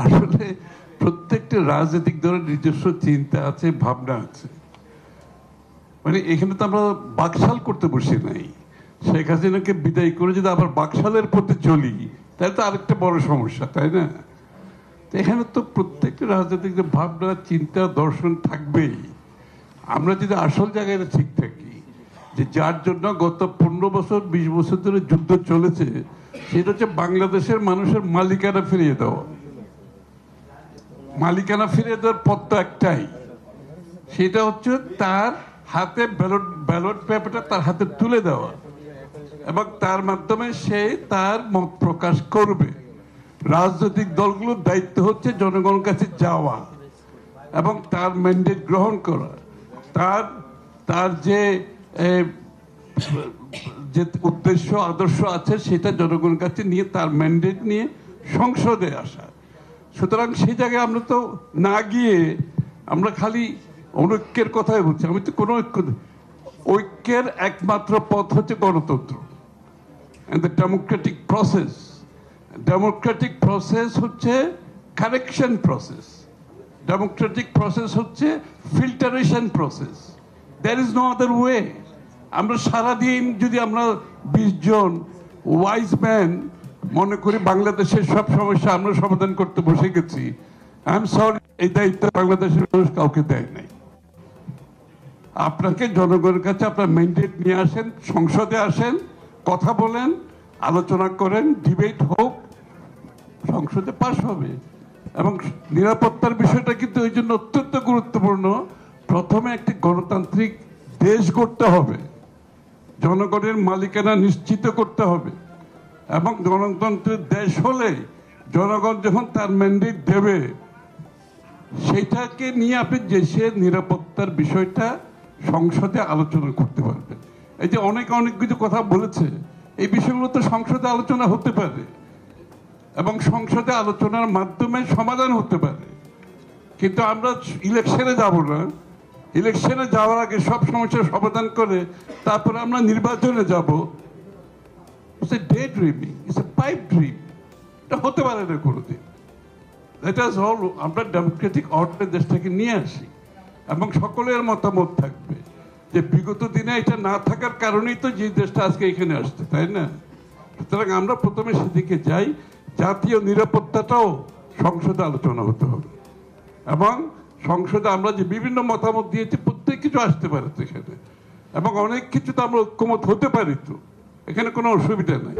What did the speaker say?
আসলে প্রত্যেকটা রাজনৈতিক দলের নিজস্ব চিন্তা আছে, ভাবনা আছে। মানে এখানে তো আমরা বাকশাল করতে বসি নাই। শেখ হাসিনাকে বিদায় করে যদি আবার বাকশালের পথে চলি, তাহলে তো আরেকটা বড় সমস্যা, তাই না? তো এখানে তো প্রত্যেকটা রাজনৈতিক ভাবনা, চিন্তা, দর্শন থাকবেই। আমরা যদি আসল জায়গায় ঠিক থাকি, যে যার জন্য গত 15 বছর 20 বছর ধরে যুদ্ধ চলেছে, সেটা হচ্ছে বাংলাদেশের মানুষের মালিকানা ফিরিয়ে দেওয়া। মালিকানা ফিরিয়ে দেওয়ার পথটা একটাই, সেটা হচ্ছে তার হাতে ব্যালট পেপারটা তার হাতে তুলে দেওয়া, এবং তার মাধ্যমে সে তার মত প্রকাশ করবে। রাজনৈতিক দলগুলোর দায়িত্ব হচ্ছে জনগণের কাছে যাওয়া এবং তার ম্যান্ডেট গ্রহণ করা, তার যে উদ্দেশ্য আদর্শ আছে সেটা জনগণের কাছে নিয়ে তার ম্যান্ডেট নিয়ে সংসদে আসা। সুতরাং সেই জায়গায় আমরা তো না গিয়ে আমরা খালি অনৈক্যের কথাই বলছি। আমি তো কোনো ঐক্যের একমাত্র পথ হচ্ছে গণতন্ত্র, ডেমোক্রেটিক প্রসেস। ডেমোক্রেটিক প্রসেস হচ্ছে কারেকশন প্রসেস, ডেমোক্রেটিক প্রসেস হচ্ছে filtration process. There is no other way. আমরা সারাদিন যদি আমরা 20 জন ওয়াইজ ম্যান মনে করি বাংলাদেশের সব সমস্যা আমরা সমাধান করতে বসে গেছি, আই এম সরি, এই দায়িত্ব বাংলাদেশের মানুষ কাউকে দেয় নাই। আপনাকে জনগণের কাছে আপনার ম্যান্ডেট নিয়ে আসেন, সংসদে আসেন, কথা বলেন, আলোচনা করেন, ডিবেট হোক, সংসদে পাশ হবে। এবং নিরাপত্তার বিষয়টা কিন্তু এই জন্য অত্যন্ত গুরুত্বপূর্ণ। প্রথমে একটি গণতান্ত্রিক দেশ গড়তে হবে, জনগণের মালিকানা নিশ্চিত করতে হবে, এবং গণতন্ত্রের দেশ হলে জনগণ যখন তার ম্যান্ডেট দেবে, সেইটাকে নিয়ে আপনি দেশের নিরাপত্তার বিষয়টা সংসদে আলোচনা করতে পারবেন। এই যে অনেক কিছু কথা বলেছে, এই বিষয়গুলো তো সংসদে আলোচনা হতে পারে এবং সংসদে আলোচনার মাধ্যমে সমাধান হতে পারে। কিন্তু আমরা ইলেকশনে যাব না, ইলেকশনে যাওয়ার আগে সব সমস্যার সমাধান করে তারপরে আমরা নির্বাচনে যাব। It's a day dreaming, it's a pipe dream. এটা হতে পারে না কোনোদিন। That is all. আমরা ডেমোক্রেটিক অর্ডারে দেশটাকে নিয়ে আসি এবং সকলের মতামত থাকবে যে বিগত দিনে এটা না থাকার কারণেই তো যে দেশটা আজকে এখানে আসছে, তাই না? সুতরাং আমরা প্রথমে সেদিকে যাই। জাতীয় নিরাপত্তাটাও সংসদে আলোচনা হতে হবে, এবং সংসদে আমরা যে বিভিন্ন মতামত দিয়েছি প্রত্যেক কিছু আসতে পারে সেখানে, এবং অনেক কিছুতে আমরা ঐক্যমত হতে পারি। তো এখানে কোনো অসুবিধা নাই।